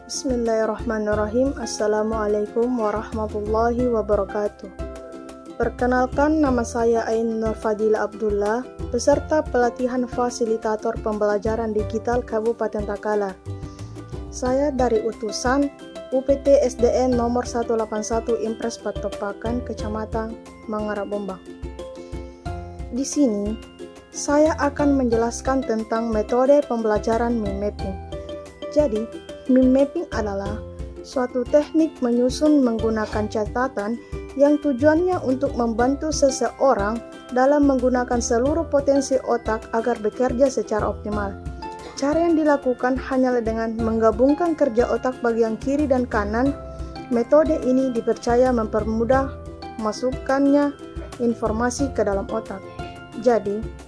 Bismillahirrahmanirrahim. Assalamualaikum warahmatullahi wabarakatuh. Perkenalkan, nama saya Ain Nur Fadila Abdullah, peserta pelatihan fasilitator pembelajaran digital Kabupaten Takalar. Saya dari utusan UPT SDN nomor 181 Impres Patopakan, Kecamatan Mangarabombang. Di sini, saya akan menjelaskan tentang metode pembelajaran mind mapping. Jadi, mind mapping adalah suatu teknik menyusun menggunakan catatan yang tujuannya untuk membantu seseorang dalam menggunakan seluruh potensi otak agar bekerja secara optimal. Cara yang dilakukan hanyalah dengan menggabungkan kerja otak bagian kiri dan kanan. Metode ini dipercaya mempermudah masukkannya informasi ke dalam otak. Jadi,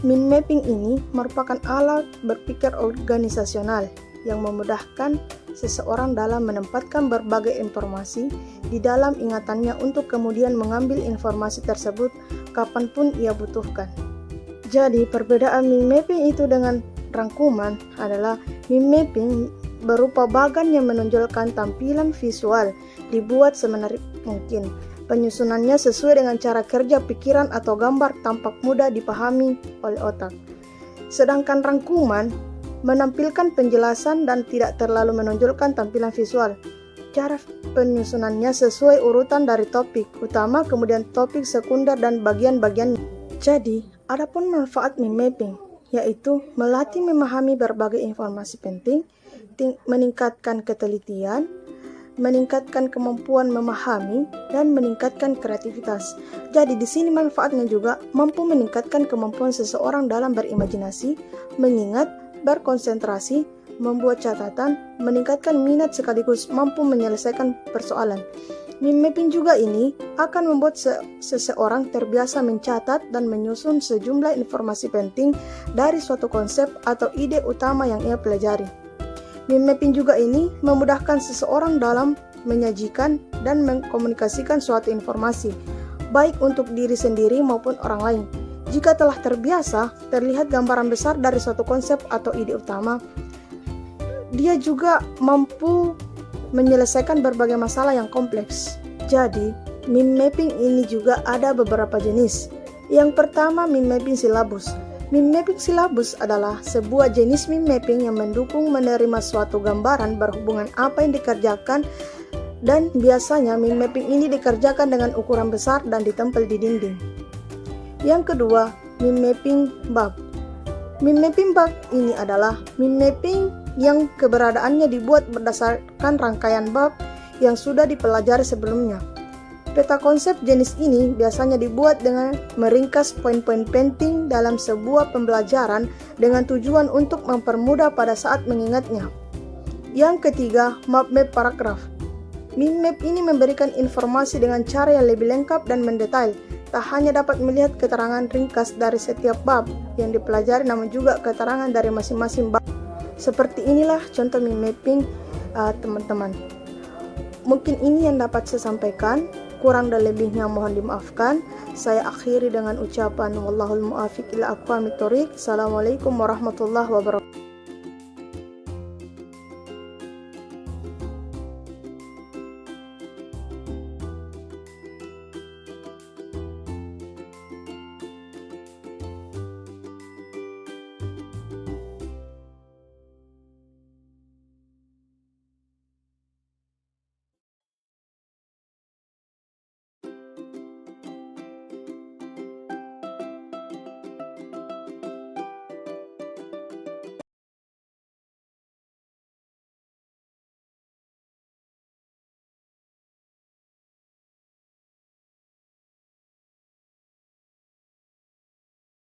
mind mapping ini merupakan alat berpikir organisasional yang memudahkan seseorang dalam menempatkan berbagai informasi di dalam ingatannya untuk kemudian mengambil informasi tersebut kapanpun ia butuhkan. Jadi, perbedaan mind mapping itu dengan rangkuman adalah mind mapping berupa bagan yang menonjolkan tampilan visual dibuat semenarik mungkin. Penyusunannya sesuai dengan cara kerja pikiran atau gambar tampak mudah dipahami oleh otak. Sedangkan rangkuman menampilkan penjelasan dan tidak terlalu menonjolkan tampilan visual. Cara penyusunannya sesuai urutan dari topik utama, kemudian topik sekunder dan bagian-bagian. Jadi, adapun manfaat mind mapping yaitu melatih memahami berbagai informasi penting, meningkatkan ketelitian, meningkatkan kemampuan memahami, dan meningkatkan kreativitas. Jadi di sini manfaatnya juga mampu meningkatkan kemampuan seseorang dalam berimajinasi, mengingat, berkonsentrasi, membuat catatan, meningkatkan minat sekaligus mampu menyelesaikan persoalan. Mind mapping juga ini akan membuat seseorang terbiasa mencatat dan menyusun sejumlah informasi penting dari suatu konsep atau ide utama yang ia pelajari. Mind mapping juga ini memudahkan seseorang dalam menyajikan dan mengkomunikasikan suatu informasi, baik untuk diri sendiri maupun orang lain. Jika telah terbiasa terlihat gambaran besar dari suatu konsep atau ide utama, dia juga mampu menyelesaikan berbagai masalah yang kompleks. Jadi, mind mapping ini juga ada beberapa jenis. Yang pertama, mind mapping silabus. Mind mapping silabus adalah sebuah jenis mind mapping yang mendukung menerima suatu gambaran berhubungan apa yang dikerjakan, dan biasanya mind mapping ini dikerjakan dengan ukuran besar dan ditempel di dinding. Yang kedua, mind mapping bab. Mind mapping bab ini adalah mind mapping yang keberadaannya dibuat berdasarkan rangkaian bab yang sudah dipelajari sebelumnya. Peta konsep jenis ini biasanya dibuat dengan meringkas poin-poin penting dalam sebuah pembelajaran dengan tujuan untuk mempermudah pada saat mengingatnya. Yang ketiga, map paragraf. Mind map ini memberikan informasi dengan cara yang lebih lengkap dan mendetail. Tak hanya dapat melihat keterangan ringkas dari setiap bab yang dipelajari, namun juga keterangan dari masing-masing bab. Seperti inilah contoh mind mapping, teman-teman. Mungkin ini yang dapat saya sampaikan. Kurang dan lebihnya mohon dimaafkan. Saya akhiri dengan ucapan wallahul muwaffiq ila aqwamit thoriq. Assalamualaikum warahmatullahi wabarakatuh.